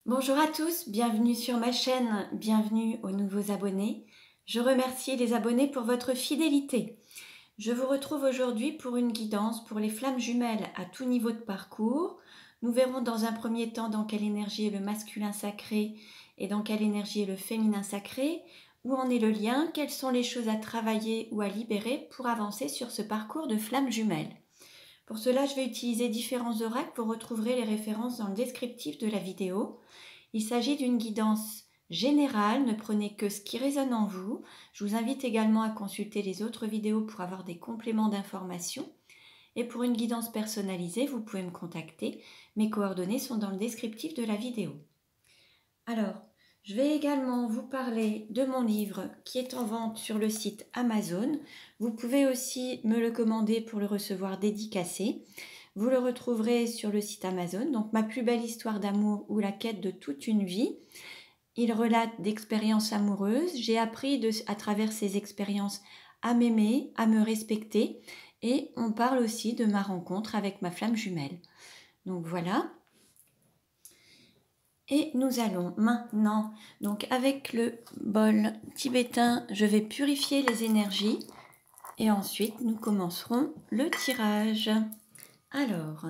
Bonjour à tous, bienvenue sur ma chaîne, bienvenue aux nouveaux abonnés. Je remercie les abonnés pour votre fidélité. Je vous retrouve aujourd'hui pour une guidance pour les flammes jumelles à tout niveau de parcours. Nous verrons dans un premier temps dans quelle énergie est le masculin sacré et dans quelle énergie est le féminin sacré, où en est le lien, quelles sont les choses à travailler ou à libérer pour avancer sur ce parcours de flammes jumelles. Pour cela, je vais utiliser différents oracles, vous retrouverez les références dans le descriptif de la vidéo. Il s'agit d'une guidance générale, ne prenez que ce qui résonne en vous. Je vous invite également à consulter les autres vidéos pour avoir des compléments d'informations. Et pour une guidance personnalisée, vous pouvez me contacter. Mes coordonnées sont dans le descriptif de la vidéo. Alors, je vais également vous parler de mon livre qui est en vente sur le site Amazon. Vous pouvez aussi me le commander pour le recevoir dédicacé. Vous le retrouverez sur le site Amazon, donc Ma plus belle histoire d'amour ou la quête de toute une vie. Il relate d'expériences amoureuses. J'ai appris à travers ces expériences à m'aimer, à me respecter. Et on parle aussi de ma rencontre avec ma flamme jumelle. Donc voilà. Et nous allons maintenant, donc avec le bol tibétain, je vais purifier les énergies. Et ensuite, nous commencerons le tirage. Alors...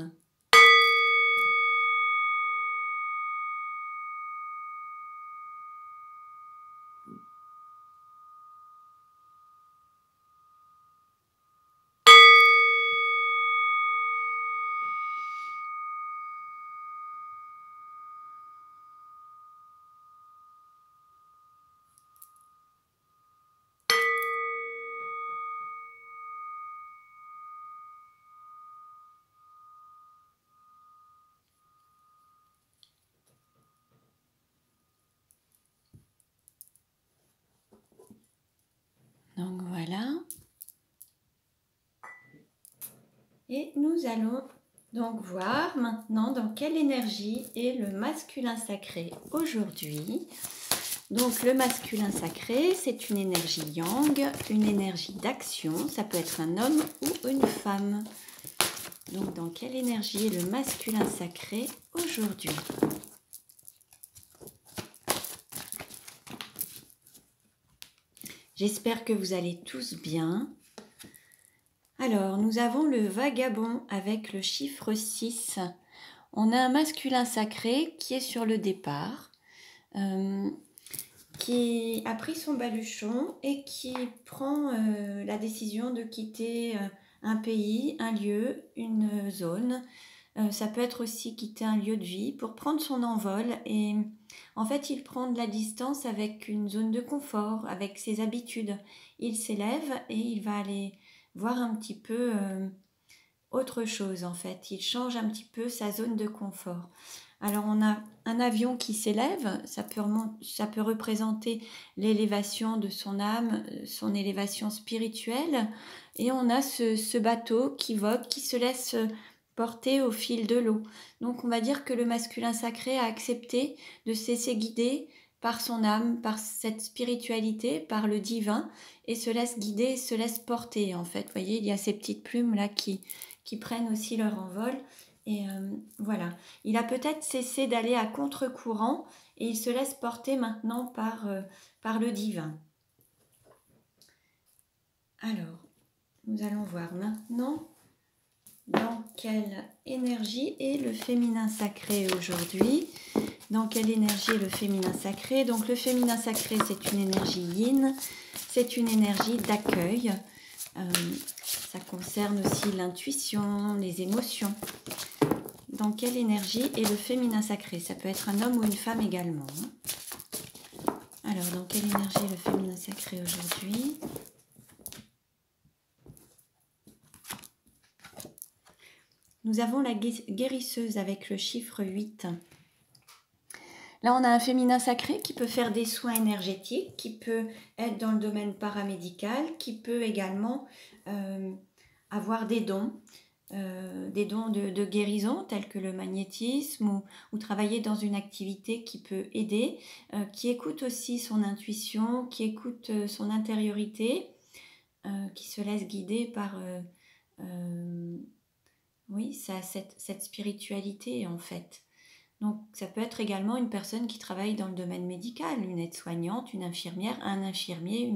Donc voilà. Et nous allons donc voir maintenant dans quelle énergie est le masculin sacré aujourd'hui. Donc le masculin sacré, c'est une énergie yang, une énergie d'action. Ça peut être un homme ou une femme. Donc dans quelle énergie est le masculin sacré aujourd'hui ? J'espère que vous allez tous bien. Alors, nous avons le vagabond avec le chiffre 6. On a un masculin sacré qui est sur le départ, qui a pris son baluchon et qui prend la décision de quitter un pays, un lieu, une zone. Ça peut être aussi quitter un lieu de vie pour prendre son envol. Et en fait, il prend de la distance avec une zone de confort, avec ses habitudes. Il s'élève et il va aller voir un petit peu autre chose en fait. Il change un petit peu sa zone de confort. Alors on a un avion qui s'élève, ça peut représenter l'élévation de son âme, son élévation spirituelle. Et on a ce bateau qui vogue, qui se laisse porter au fil de l'eau. Donc on va dire que le masculin sacré a accepté de se laisser guider par son âme, par cette spiritualité, par le divin, et se laisse guider, se laisse porter en fait. Vous voyez, il y a ces petites plumes là qui prennent aussi leur envol. Et voilà, il a peut-être cessé d'aller à contre-courant et il se laisse porter maintenant par le divin. Alors, nous allons voir maintenant dans quelle énergie est le féminin sacré aujourd'hui. Dans quelle énergie est le féminin sacré? Donc le féminin sacré, c'est une énergie yin, c'est une énergie d'accueil. Ça concerne aussi l'intuition, les émotions. Dans quelle énergie est le féminin sacré? Ça peut être un homme ou une femme également. Alors, dans quelle énergie est le féminin sacré aujourd'hui? Nous avons la guérisseuse avec le chiffre 8. Là, on a un féminin sacré qui peut faire des soins énergétiques, qui peut être dans le domaine paramédical, qui peut également avoir des dons de guérison tels que le magnétisme ou travailler dans une activité qui peut aider, qui écoute aussi son intuition, qui écoute son intériorité, qui se laisse guider par oui, cette spiritualité en fait. Donc, ça peut être également une personne qui travaille dans le domaine médical, une aide-soignante, une infirmière, un infirmier,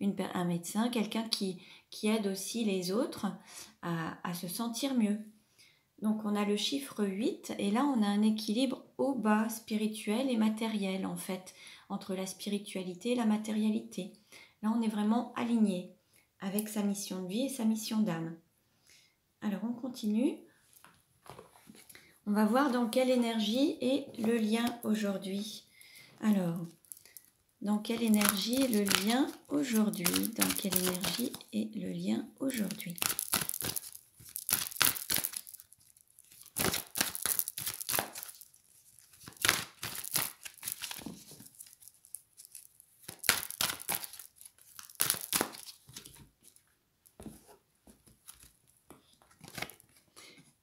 un médecin, quelqu'un qui aide aussi les autres à se sentir mieux. Donc, on a le chiffre 8 et là, on a un équilibre haut-bas spirituel et matériel, en fait, entre la spiritualité et la matérialité. Là, on est vraiment aligné avec sa mission de vie et sa mission d'âme. Alors, on continue. On va voir dans quelle énergie est le lien aujourd'hui. Alors, dans quelle énergie est le lien aujourd'hui? Dans quelle énergie est le lien aujourd'hui?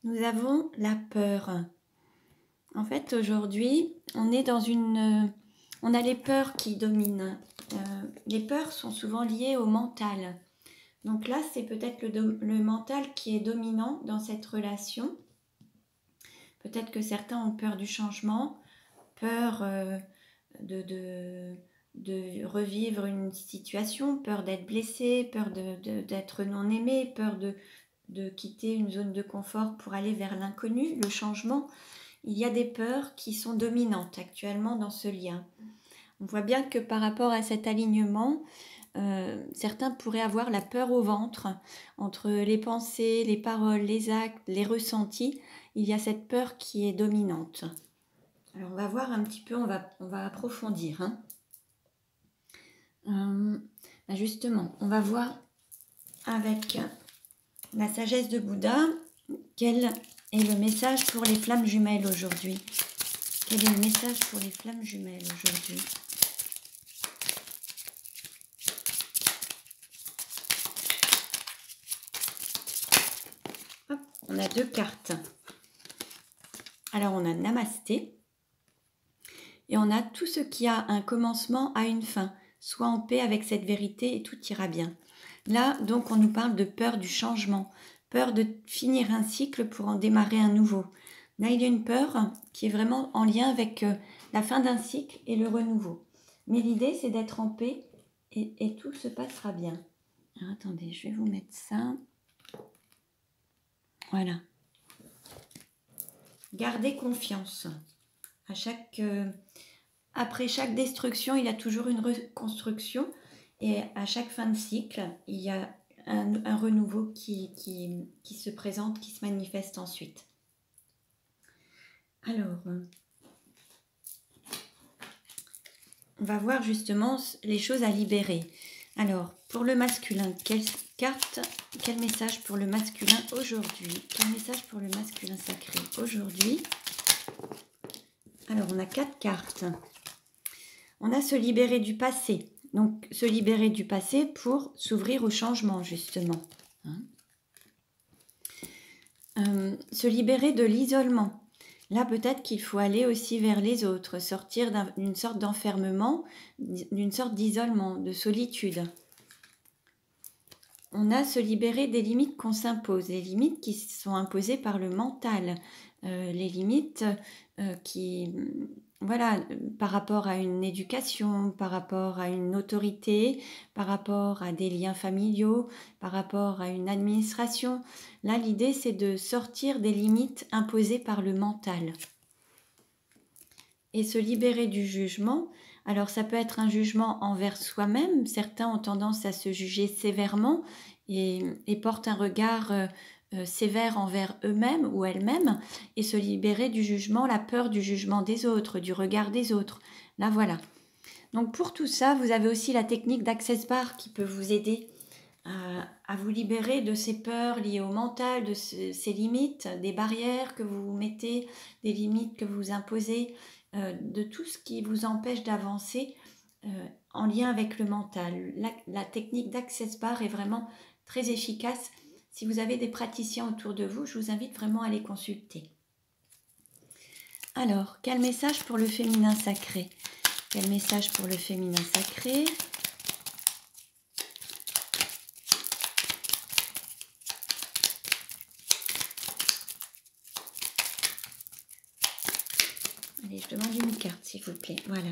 Nous avons la peur. En fait, aujourd'hui, on est dans on a les peurs qui dominent. Les peurs sont souvent liées au mental. Donc là, c'est peut-être le mental qui est dominant dans cette relation. Peut-être que certains ont peur du changement, peur de revivre une situation, peur d'être blessé, peur d'être non aimé, peur de quitter une zone de confort pour aller vers l'inconnu, le changement. Il y a des peurs qui sont dominantes actuellement dans ce lien. On voit bien que par rapport à cet alignement, certains pourraient avoir la peur au ventre. Entre les pensées, les paroles, les actes, les ressentis, il y a cette peur qui est dominante. Alors on va voir un petit peu, on va approfondir. Justement, on va voir avec la sagesse de Bouddha quel est le message pour les flammes jumelles aujourd'hui. Quel est le message pour les flammes jumelles aujourd'hui? Hop, on a 2 cartes. Alors on a Namasté et on a tout ce qui a un commencement a une fin. Sois en paix avec cette vérité et tout ira bien. Là, donc, on nous parle de peur du changement, peur de finir un cycle pour en démarrer un nouveau. Là, il y a une peur qui est vraiment en lien avec la fin d'un cycle et le renouveau. Mais l'idée, c'est d'être en paix et tout se passera bien. Alors, attendez, je vais vous mettre ça. Voilà. Gardez confiance. Après chaque destruction, il y a toujours une reconstruction. Et à chaque fin de cycle, il y a un renouveau qui se présente, qui se manifeste ensuite. Alors, on va voir justement les choses à libérer. Alors, pour le masculin, quel message pour le masculin aujourd'hui? Quel message pour le masculin sacré aujourd'hui? Alors, on a 4 cartes. On a se libérer du passé. Donc, se libérer du passé pour s'ouvrir au changement, justement. Se libérer de l'isolement. Là, peut-être qu'il faut aller aussi vers les autres, sortir d'une sorte d'enfermement, d'une sorte d'isolement, de solitude. On a se libérer des limites qu'on s'impose, les limites qui sont imposées par le mental, les limites voilà, par rapport à une éducation, par rapport à une autorité, par rapport à des liens familiaux, par rapport à une administration. Là, l'idée, c'est de sortir des limites imposées par le mental. Et se libérer du jugement. Alors, ça peut être un jugement envers soi-même. Certains ont tendance à se juger sévèrement et portent un regard sévère envers eux-mêmes ou elles-mêmes et se libérer du jugement, la peur du jugement des autres, du regard des autres. Là, voilà. Donc, pour tout ça, vous avez aussi la technique d'Access Bar qui peut vous aider à vous libérer de ces peurs liées au mental, de ces limites, des barrières que vous mettez, des limites que vous imposez, de tout ce qui vous empêche d'avancer en lien avec le mental. La technique d'Access Bar est vraiment très efficace. Si vous avez des praticiens autour de vous, je vous invite vraiment à les consulter. Alors, quel message pour le féminin sacré? Quel message pour le féminin sacré? Allez, je demande une carte, s'il vous plaît. Voilà.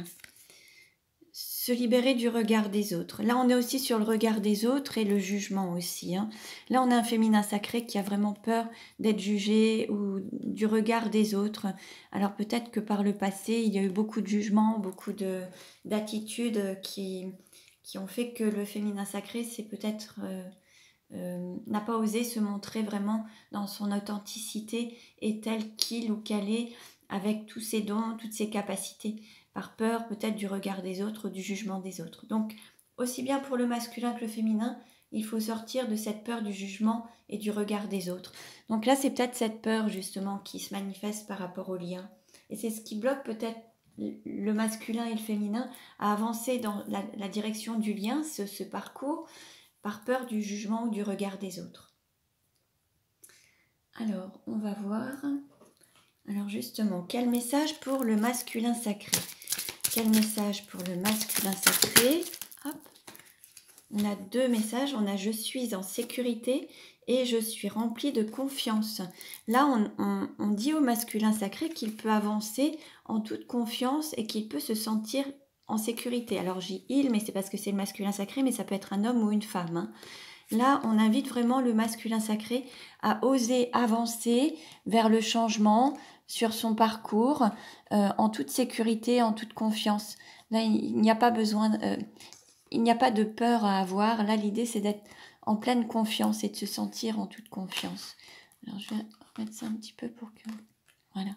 Se libérer du regard des autres. Là, on est aussi sur le regard des autres et le jugement aussi. Hein. Là, on a un féminin sacré qui a vraiment peur d'être jugé ou du regard des autres. Alors peut-être que par le passé, il y a eu beaucoup de jugements, beaucoup d'attitudes qui ont fait que le féminin sacré, c'est peut-être... n'a pas osé se montrer vraiment dans son authenticité et tel qu'il ou qu'elle est avec tous ses dons, toutes ses capacités, par peur peut-être du regard des autres, du jugement des autres. Donc, aussi bien pour le masculin que le féminin, il faut sortir de cette peur du jugement et du regard des autres. Donc là, c'est peut-être cette peur justement qui se manifeste par rapport au lien. Et c'est ce qui bloque peut-être le masculin et le féminin à avancer dans la direction du lien, ce parcours, par peur du jugement ou du regard des autres. Alors, on va voir. Alors justement, quel message pour le masculin sacré? Quel message pour le masculin sacré? Hop. On a deux messages. On a « Je suis en sécurité » et « Je suis rempli de confiance ». Là, on dit au masculin sacré qu'il peut avancer en toute confiance et qu'il peut se sentir en sécurité. Alors, j'ai « il », mais c'est parce que c'est le masculin sacré, mais ça peut être un homme ou une femme. Hein. Là, on invite vraiment le masculin sacré à oser avancer vers le changement sur son parcours en toute sécurité, en toute confiance. Là, il n'y a pas besoin, il n'y a pas de peur à avoir. Là, l'idée, c'est d'être en pleine confiance et de se sentir en toute confiance. Alors, je vais remettre ça un petit peu pour que... Voilà.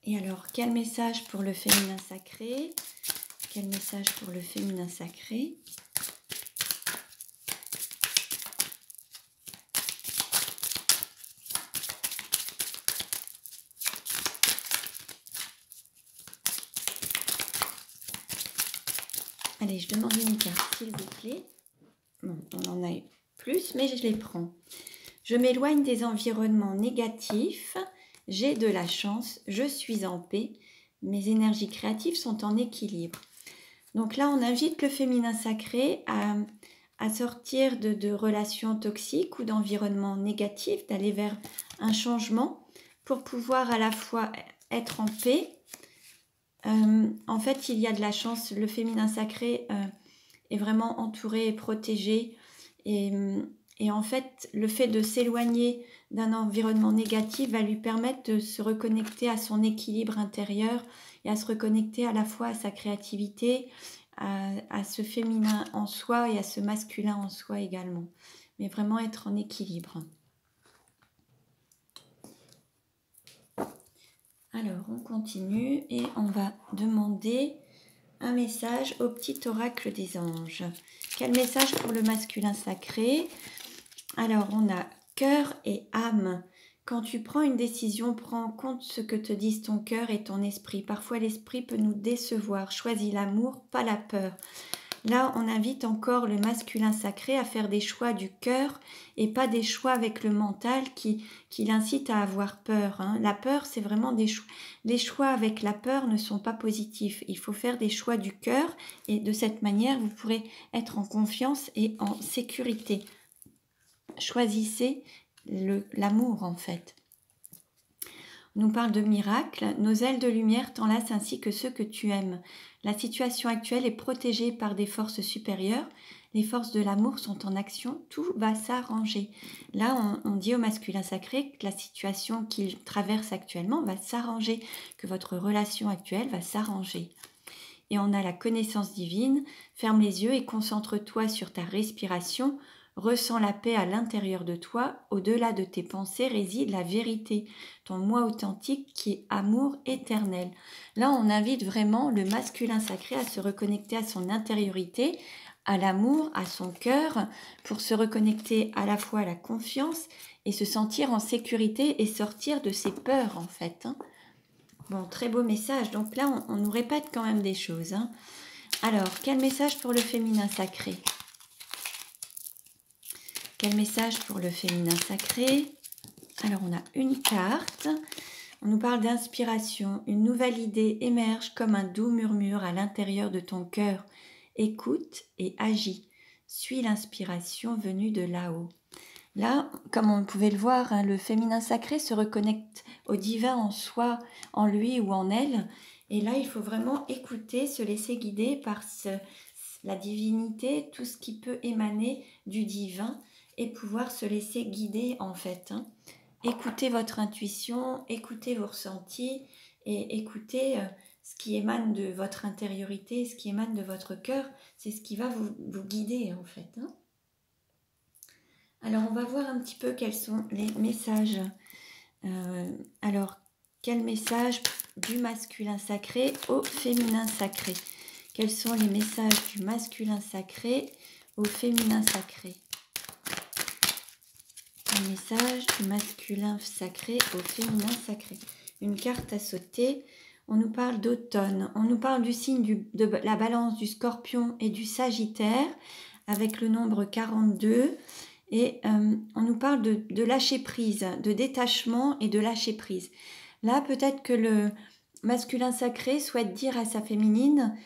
Et alors, quel message pour le féminin sacré ? Quel message pour le féminin sacré? Allez, je demande une carte, s'il vous plaît. Bon, on en a eu plus, mais je les prends. Je m'éloigne des environnements négatifs. J'ai de la chance. Je suis en paix. Mes énergies créatives sont en équilibre. Donc là, on invite le féminin sacré à sortir de relations toxiques ou d'environnements négatifs, d'aller vers un changement pour pouvoir à la fois être en paix. En fait, il y a de la chance. Le féminin sacré est vraiment entouré et protégé. Et en fait, le fait de s'éloigner d'un environnement négatif va lui permettre de se reconnecter à son équilibre intérieur et à se reconnecter à la fois à sa créativité, à ce féminin en soi et à ce masculin en soi également. Mais vraiment être en équilibre. Alors, on continue et on va demander un message au petit oracle des anges. Quel message pour le masculin sacré? Alors, on a cœur et âme. Quand tu prends une décision, prends en compte ce que te disent ton cœur et ton esprit. Parfois, l'esprit peut nous décevoir. Choisis l'amour, pas la peur. Là, on invite encore le masculin sacré à faire des choix du cœur et pas des choix avec le mental qui l'incite à avoir peur. Hein. La peur, c'est vraiment des choix. Les choix avec la peur ne sont pas positifs. Il faut faire des choix du cœur et de cette manière, vous pourrez être en confiance et en sécurité. Choisissez l'amour en fait. On nous parle de miracles. Nos ailes de lumière t'enlacent ainsi que ceux que tu aimes. La situation actuelle est protégée par des forces supérieures. Les forces de l'amour sont en action. Tout va s'arranger. Là, on dit au masculin sacré que la situation qu'il traverse actuellement va s'arranger, que votre relation actuelle va s'arranger. Et on a la connaissance divine. Ferme les yeux et concentre-toi sur ta respiration. Ressens la paix à l'intérieur de toi. Au-delà de tes pensées réside la vérité, ton moi authentique qui est amour éternel. Là, on invite vraiment le masculin sacré à se reconnecter à son intériorité, à l'amour, à son cœur, pour se reconnecter à la fois à la confiance et se sentir en sécurité et sortir de ses peurs en fait. Hein. Bon, très beau message. Donc là, on nous répète quand même des choses. Hein. Alors, quel message pour le féminin sacré ? Quel message pour le féminin sacré? Alors, on a une carte. On nous parle d'inspiration. Une nouvelle idée émerge comme un doux murmure à l'intérieur de ton cœur. Écoute et agis. Suis l'inspiration venue de là-haut. Là, comme on pouvait le voir, hein, le féminin sacré se reconnecte au divin en soi, en lui ou en elle. Et là, il faut vraiment écouter, se laisser guider par la divinité, tout ce qui peut émaner du divin et pouvoir se laisser guider en fait. Hein. Écoutez votre intuition, écoutez vos ressentis et écoutez ce qui émane de votre intériorité, ce qui émane de votre cœur. C'est ce qui va vous guider en fait. Hein. Alors, on va voir un petit peu quels sont les messages. Alors, quel message du masculin sacré au féminin sacré? Quels sont les messages du masculin sacré au féminin sacré? Un message du masculin sacré au féminin sacré. Une carte à sauter. On nous parle d'automne. On nous parle du signe de la balance du scorpion et du sagittaire avec le nombre 42. Et on nous parle de lâcher prise, de détachement et de lâcher prise. Là, peut-être que le masculin sacré souhaite dire à sa féminine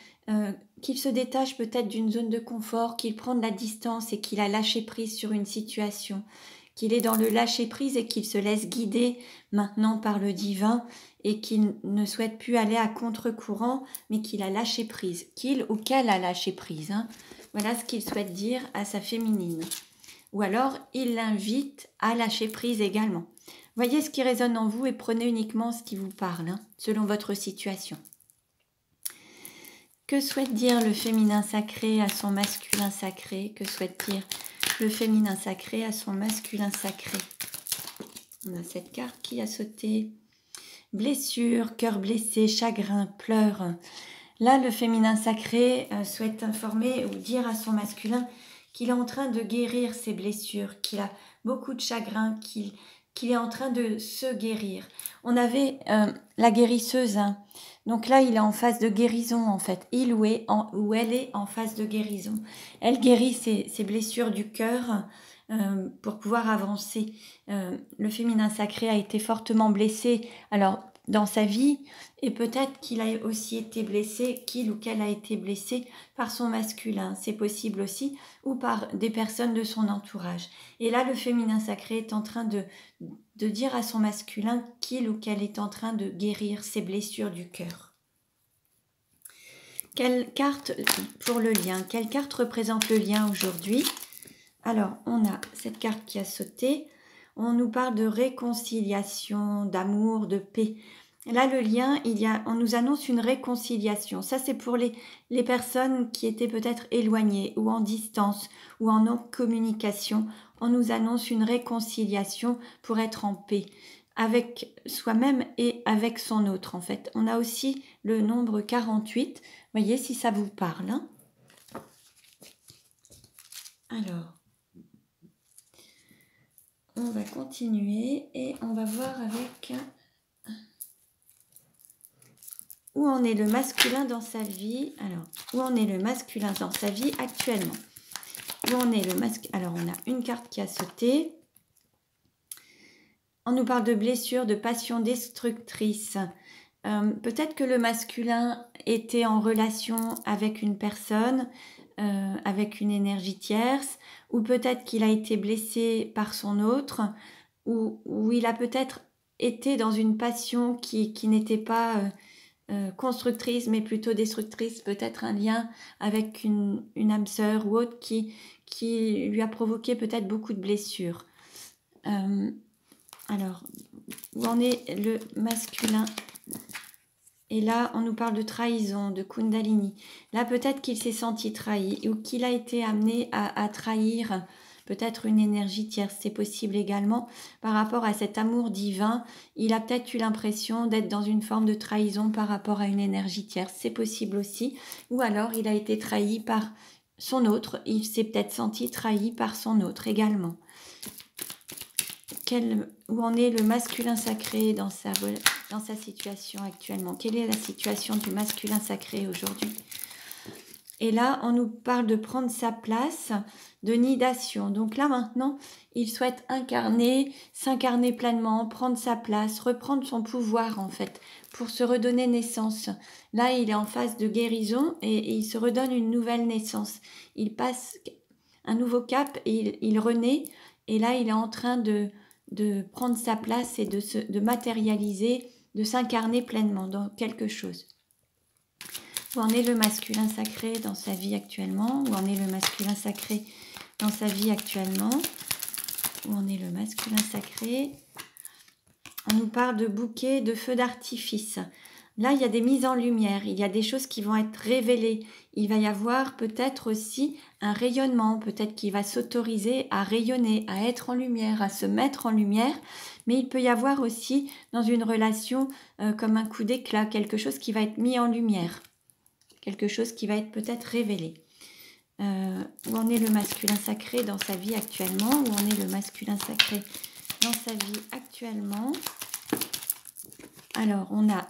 qu'il se détache peut-être d'une zone de confort, qu'il prend de la distance et qu'il a lâché prise sur une situation, qu'il est dans le lâcher prise et qu'il se laisse guider maintenant par le divin et qu'il ne souhaite plus aller à contre-courant, mais qu'il a lâché prise, qu'il ou qu'elle a lâché prise. Hein. Voilà ce qu'il souhaite dire à sa féminine. Ou alors, il l'invite à lâcher prise également. Voyez ce qui résonne en vous et prenez uniquement ce qui vous parle, hein, selon votre situation. Que souhaite dire le féminin sacré à son masculin sacré? Que souhaite dire le féminin sacré à son masculin sacré? On a cette carte qui a sauté. Blessure, cœur blessé, chagrin, pleurs. Là, le féminin sacré souhaite informer ou dire à son masculin qu'il est en train de guérir ses blessures, qu'il a beaucoup de chagrin, qu'il est en train de se guérir. On avait la guérisseuse, hein. Donc là, il est en phase de guérison en fait. Il ou elle est en phase de guérison. Elle guérit ses blessures du cœur pour pouvoir avancer. Le féminin sacré a été fortement blessé. Alors, dans sa vie, et peut-être qu'il a aussi été blessé, qu'il ou qu'elle a été blessé par son masculin, c'est possible aussi, ou par des personnes de son entourage. Et là, le féminin sacré est en train de dire à son masculin qu'il ou qu'elle est en train de guérir ses blessures du cœur. Quelle carte pour le lien? Quelle carte représente le lien aujourd'hui? Alors, on a cette carte qui a sauté. On nous parle de réconciliation, d'amour, de paix. Là, le lien, on nous annonce une réconciliation. Ça, c'est pour les personnes qui étaient peut-être éloignées ou en distance ou en non-communication. On nous annonce une réconciliation pour être en paix avec soi-même et avec son autre, en fait. On a aussi le nombre 48. Voyez si ça vous parle. Hein. Alors, on va continuer et on va voir avec où en est le masculin dans sa vie. Alors, où en est le masculin dans sa vie actuellement? Où en est le masculin? Alors, on a une carte qui a sauté. On nous parle de blessures, de passions destructrices. Peut-être que le masculin était en relation avec une personne, avec une énergie tierce, ou peut-être qu'il a été blessé par son autre, ou il a peut-être été dans une passion qui n'était pas constructrice, mais plutôt destructrice, peut-être un lien avec une âme sœur ou autre qui lui a provoqué peut-être beaucoup de blessures. Alors, où en est le masculin? Et là, on nous parle de trahison, de Kundalini. Là, peut-être qu'il s'est senti trahi ou qu'il a été amené à trahir peut-être une énergie tierce. C'est possible également par rapport à cet amour divin. Il a peut-être eu l'impression d'être dans une forme de trahison par rapport à une énergie tierce. C'est possible aussi. Ou alors, il a été trahi par son autre. Il s'est peut-être senti trahi par son autre également. Où en est le masculin sacré dans sa situation actuellement? Quelle est la situation du masculin sacré aujourd'hui? Et là, on nous parle de prendre sa place, de nidation. Donc là, maintenant, il souhaite s'incarner pleinement, prendre sa place, reprendre son pouvoir, en fait, pour se redonner naissance. Là, il est en phase de guérison et il se redonne une nouvelle naissance. Il passe un nouveau cap et il renaît. Et là, il est en train de prendre sa place et de matérialiser, de s'incarner pleinement dans quelque chose. Où en est le masculin sacré dans sa vie actuellement? Où en est le masculin sacré dans sa vie actuellement? Où en est le masculin sacré? On nous parle de bouquets, de feux d'artifice. Là, il y a des mises en lumière, il y a des choses qui vont être révélées. Il va y avoir peut-être aussi un rayonnement, peut-être qu'il va s'autoriser à rayonner, à être en lumière, à se mettre en lumière. Mais il peut y avoir aussi dans une relation comme un coup d'éclat, quelque chose qui va être mis en lumière, quelque chose qui va être peut-être révélé. Où en est le masculin sacré dans sa vie actuellement? Où en est le masculin sacré dans sa vie actuellement? Alors, on a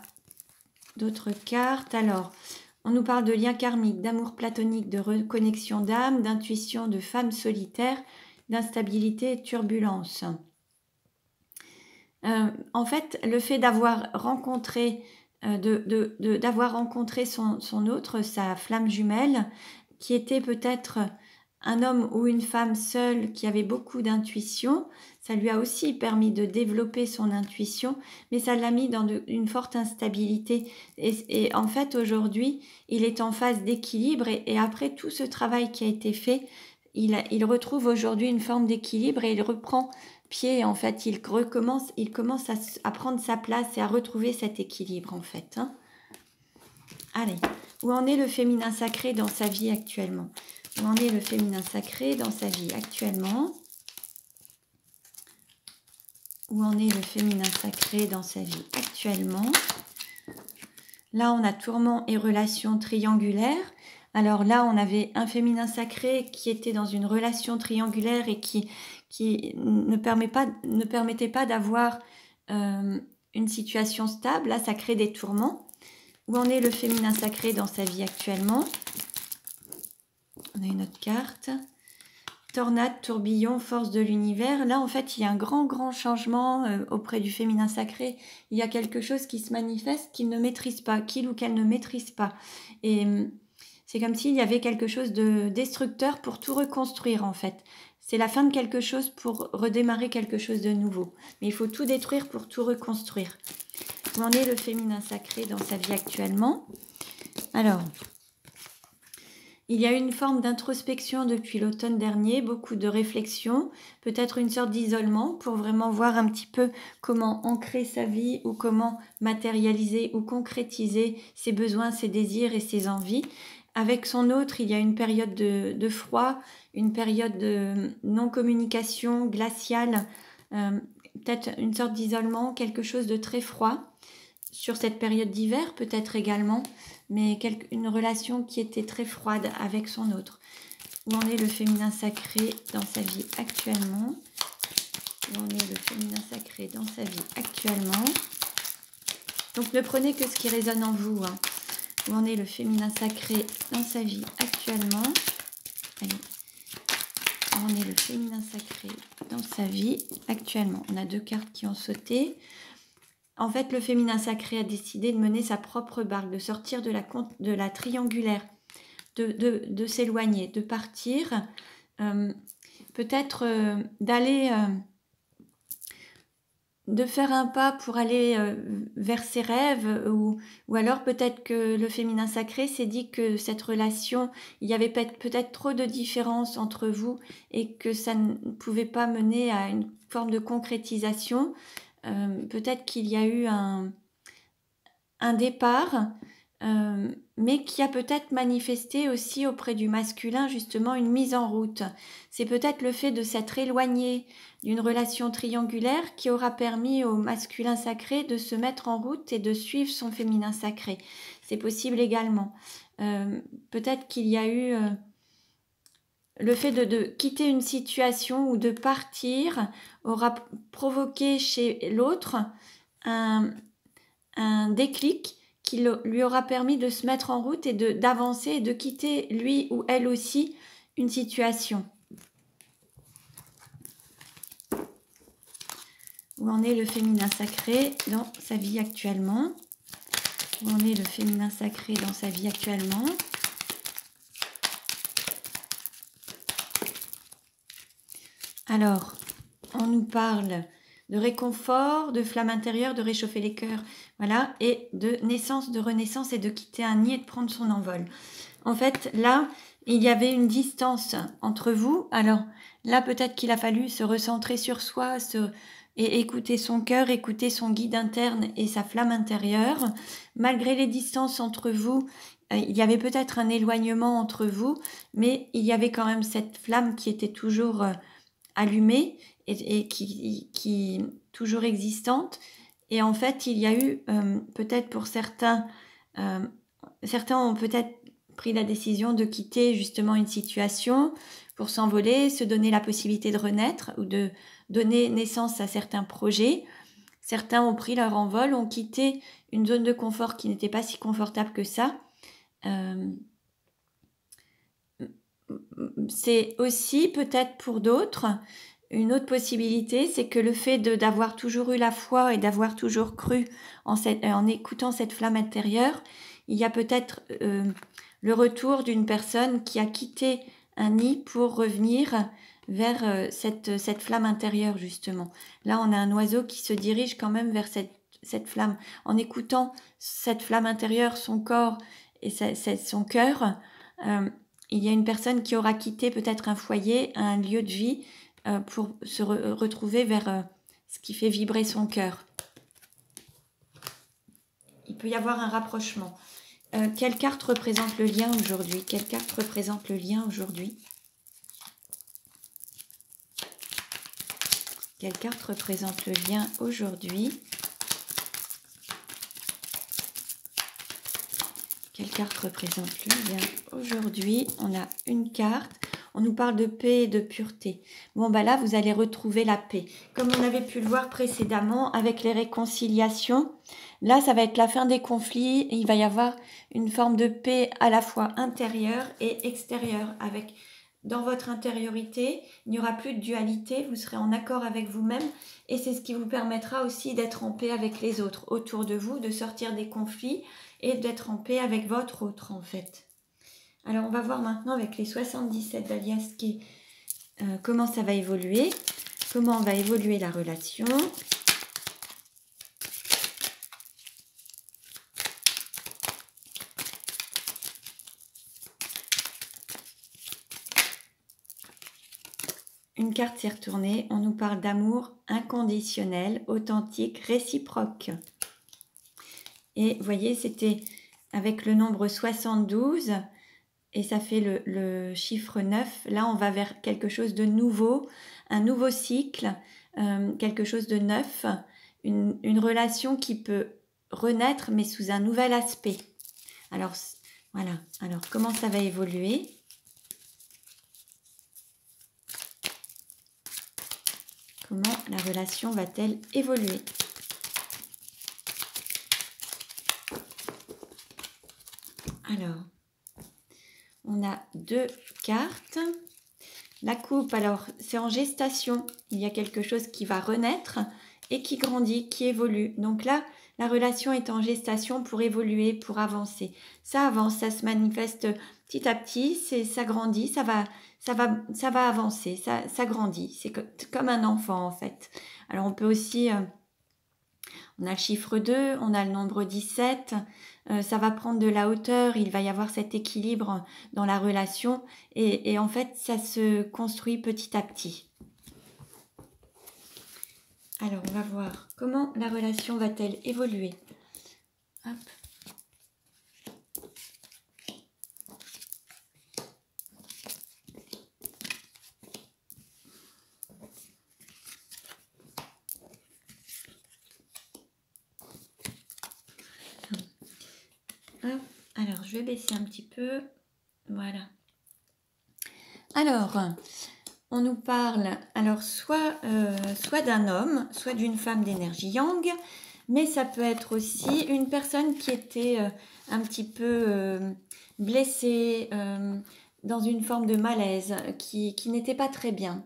d'autres cartes. Alors, on nous parle de lien karmique, d'amour platonique, de reconnexion d'âme, d'intuition, de femme solitaire, d'instabilité et de turbulence. En fait, le fait d'avoir rencontré, d'avoir rencontré son autre, sa flamme jumelle, qui était peut-être un homme ou une femme seule qui avait beaucoup d'intuition, ça lui a aussi permis de développer son intuition, mais ça l'a mis dans une forte instabilité. Et en fait, aujourd'hui, il est en phase d'équilibre et après tout ce travail qui a été fait, il retrouve aujourd'hui une forme d'équilibre et il reprend pied. En fait, il commence à prendre sa place et à retrouver cet équilibre, en fait. Hein. Allez, où en est le féminin sacré dans sa vie actuellement? Où en est le féminin sacré dans sa vie actuellement? Où en est le féminin sacré dans sa vie actuellement? Là, on a tourment et relation triangulaire. Alors là, on avait un féminin sacré qui était dans une relation triangulaire et qui ne permettait pas d'avoir une situation stable. Là, ça crée des tourments. Où en est le féminin sacré dans sa vie actuellement? On a une autre carte. Tornade, tourbillon, force de l'univers. Là, en fait, il y a un grand changement auprès du féminin sacré. Il y a quelque chose qui se manifeste qu'il ne maîtrise pas, qu'il ou qu'elle ne maîtrise pas. Et c'est comme s'il y avait quelque chose de destructeur pour tout reconstruire, en fait. C'est la fin de quelque chose pour redémarrer quelque chose de nouveau. Mais il faut tout détruire pour tout reconstruire. Où en est le féminin sacré dans sa vie actuellement? Alors, il y a une forme d'introspection depuis l'automne dernier, beaucoup de réflexion, peut-être une sorte d'isolement pour vraiment voir un petit peu comment ancrer sa vie ou comment matérialiser ou concrétiser ses besoins, ses désirs et ses envies. Avec son autre, il y a une période de froid, une période de non-communication glaciale, peut-être une sorte d'isolement, quelque chose de très froid. Sur cette période d'hiver peut-être également, mais une relation qui était très froide avec son autre. Où en est le féminin sacré dans sa vie actuellement? Où en est le féminin sacré dans sa vie actuellement? Donc ne prenez que ce qui résonne en vous. Hein. Où en est le féminin sacré dans sa vie actuellement? Allez. Où en est le féminin sacré dans sa vie actuellement? On a deux cartes qui ont sauté. En fait, le féminin sacré a décidé de mener sa propre barque, de sortir de la triangulaire, de s'éloigner, de partir, peut-être d'aller, de faire un pas pour aller vers ses rêves, ou alors peut-être que le féminin sacré s'est dit que cette relation, il y avait peut-être trop de différences entre vous et que ça ne pouvait pas mener à une forme de concrétisation. Peut-être qu'il y a eu un départ, mais qui a peut-être manifesté aussi auprès du masculin justement une mise en route. C'est peut-être le fait de s'être éloigné d'une relation triangulaire qui aura permis au masculin sacré de se mettre en route et de suivre son féminin sacré. C'est possible également. Peut-être qu'il y a eu le fait de quitter une situation ou de partir aura provoqué chez l'autre un déclic qui lui aura permis de se mettre en route et d'avancer et de quitter lui ou elle aussi une situation. Où en est le féminin sacré dans sa vie actuellement? Où en est le féminin sacré dans sa vie actuellement? Alors, on nous parle de réconfort, de flamme intérieure, de réchauffer les cœurs, voilà, et de naissance, de renaissance et de quitter un nid et de prendre son envol. En fait, là, il y avait une distance entre vous. Alors là, peut-être qu'il a fallu se recentrer sur soi et écouter son cœur, écouter son guide interne et sa flamme intérieure. Malgré les distances entre vous, il y avait peut-être un éloignement entre vous, mais il y avait quand même cette flamme qui était toujours allumée et qui toujours existante. Et en fait, il y a eu peut-être pour certains, certains ont peut-être pris la décision de quitter justement une situation pour s'envoler, se donner la possibilité de renaître ou de donner naissance à certains projets. Certains ont pris leur envol, ont quitté une zone de confort qui n'était pas si confortable que ça. C'est aussi peut-être pour d'autres une autre possibilité, c'est que le fait d'avoir toujours eu la foi et d'avoir toujours cru en écoutant cette flamme intérieure, il y a peut-être le retour d'une personne qui a quitté un nid pour revenir vers cette flamme intérieure justement. Là, on a un oiseau qui se dirige quand même vers cette flamme. En écoutant cette flamme intérieure, son corps et son cœur, il y a une personne qui aura quitté peut-être un foyer, un lieu de vie, pour se retrouver vers ce qui fait vibrer son cœur. Il peut y avoir un rapprochement. Quelle carte représente le lien aujourd'hui? Quelle carte représente le lien aujourd'hui? Quelle carte représente le lien aujourd'hui? Quelle carte représente le lien aujourd'hui? On a une carte. On nous parle de paix et de pureté. Bon, bah là, vous allez retrouver la paix. Comme on avait pu le voir précédemment avec les réconciliations, là, ça va être la fin des conflits. Et il va y avoir une forme de paix à la fois intérieure et extérieure. Dans votre intériorité, il n'y aura plus de dualité. Vous serez en accord avec vous-même. Et c'est ce qui vous permettra aussi d'être en paix avec les autres autour de vous, de sortir des conflits et d'être en paix avec votre autre, en fait. Alors, on va voir maintenant avec les 77 d'Alias comment ça va évoluer, comment va évoluer la relation. Une carte s'est retournée, on nous parle d'amour inconditionnel, authentique, réciproque. Et vous voyez, c'était avec le nombre 72... et ça fait le chiffre 9. Là, on va vers quelque chose de nouveau, un nouveau cycle, quelque chose de neuf, une relation qui peut renaître, mais sous un nouvel aspect. Alors, voilà. Alors, comment ça va évoluer? Comment la relation va-t-elle évoluer? Alors, on a deux cartes. La coupe, alors, c'est en gestation. Il y a quelque chose qui va renaître et qui grandit, qui évolue. Donc là, la relation est en gestation pour évoluer, pour avancer. Ça avance, ça se manifeste petit à petit, ça grandit, ça va avancer, ça grandit. C'est comme un enfant, en fait. Alors, on peut aussi... on a le chiffre 2, on a le nombre 17, ça va prendre de la hauteur, il va y avoir cet équilibre dans la relation et en fait ça se construit petit à petit. Alors on va voir comment la relation va-t-elle évoluer. Hop. Hop. Alors je vais baisser un petit peu, voilà. Alors, on nous parle alors soit d'un homme, soit d'une femme d'énergie yang, mais ça peut être aussi une personne qui était un petit peu blessée, dans une forme de malaise, qui n'était pas très bien.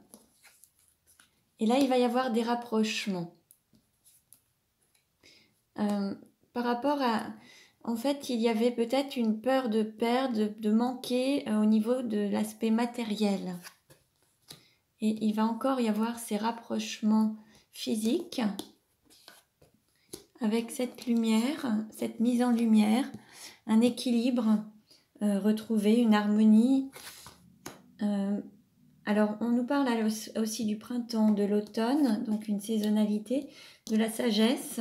Et là, il va y avoir des rapprochements. Par rapport à... En fait, il y avait peut-être une peur de perdre, de manquer au niveau de l'aspect matériel. Et il va encore y avoir ces rapprochements physiques avec cette lumière, cette mise en lumière, un équilibre retrouvé, une harmonie. Alors, on nous parle aussi du printemps, de l'automne, donc une saisonnalité, de la sagesse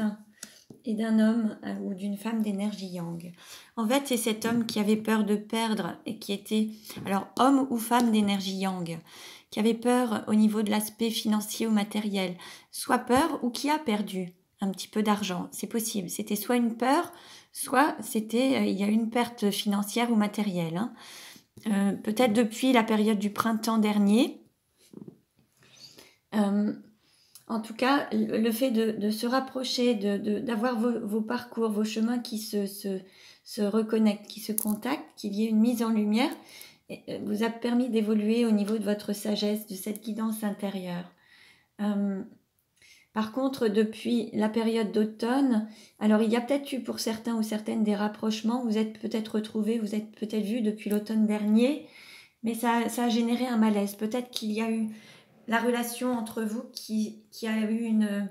et d'un homme ou d'une femme d'énergie yang. En fait, c'est cet homme qui avait peur de perdre et qui était, alors homme ou femme d'énergie yang, qui avait peur au niveau de l'aspect financier ou matériel, soit peur ou qui a perdu un petit peu d'argent, c'est possible. C'était soit une peur, soit c'était il y a une perte financière ou matérielle. Peut-être depuis la période du printemps dernier. En tout cas, le fait de se rapprocher, d'avoir vos parcours, vos chemins qui se reconnectent, qui se contactent, qu'il y ait une mise en lumière, vous a permis d'évoluer au niveau de votre sagesse, de cette guidance intérieure. Par contre, depuis la période d'automne, alors il y a peut-être eu pour certains ou certaines des rapprochements, vous êtes peut-être retrouvés, vous êtes peut-être vus depuis l'automne dernier, mais ça a généré un malaise. Peut-être qu'il y a eu la relation entre vous qui a eu une...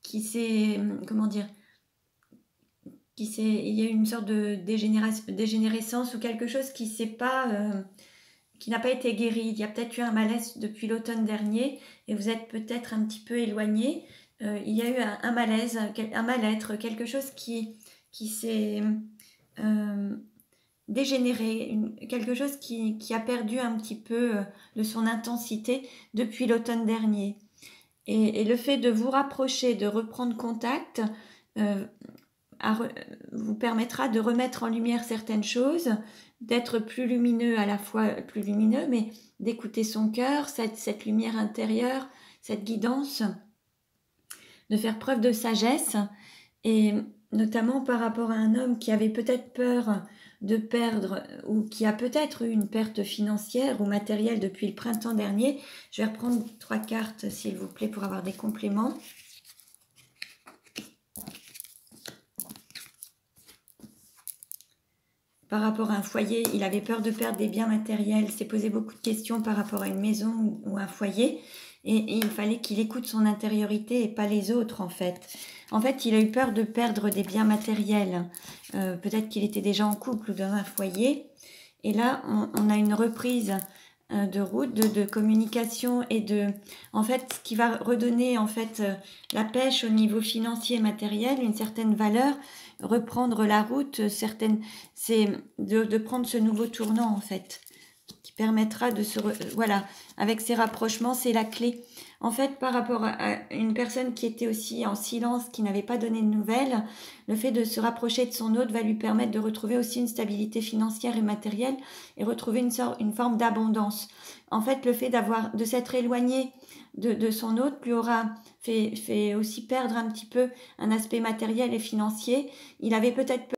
qui s'est... Comment dire, il y a eu une sorte de dégénérescence ou quelque chose qui s'est pas... qui n'a pas été guéri. Il y a peut-être eu un malaise depuis l'automne dernier et vous êtes peut-être un petit peu éloigné. Il y a eu un malaise, un mal-être, quelque chose qui s'est dégénéré, quelque chose qui a perdu un petit peu de son intensité depuis l'automne dernier. Et le fait de vous rapprocher, de reprendre contact, vous permettra de remettre en lumière certaines choses, d'être plus lumineux, à la fois plus lumineux, mais d'écouter son cœur, cette lumière intérieure, cette guidance, de faire preuve de sagesse, et notamment par rapport à un homme qui avait peut-être peur de perdre ou qui a peut-être eu une perte financière ou matérielle depuis le printemps dernier. Je vais reprendre 3 cartes, s'il vous plaît, pour avoir des compléments. Par rapport à un foyer, il avait peur de perdre des biens matériels, s'est posé beaucoup de questions par rapport à une maison ou un foyer, et il fallait qu'il écoute son intériorité et pas les autres en fait. En fait, il a eu peur de perdre des biens matériels. Peut-être qu'il était déjà en couple ou dans un foyer, et là, on a une reprise de route, de communication et en fait, ce qui va redonner en fait la pêche au niveau financier et matériel, une certaine valeur, reprendre la route, c'est de prendre ce nouveau tournant en fait, qui permettra de voilà, avec ces rapprochements, c'est la clé. En fait, par rapport à une personne qui était aussi en silence, qui n'avait pas donné de nouvelles, le fait de se rapprocher de son hôte va lui permettre de retrouver aussi une stabilité financière et matérielle et retrouver une forme d'abondance. En fait, le fait de s'être éloigné de son hôte lui aura fait aussi perdre un petit peu un aspect matériel et financier. Il avait peut-être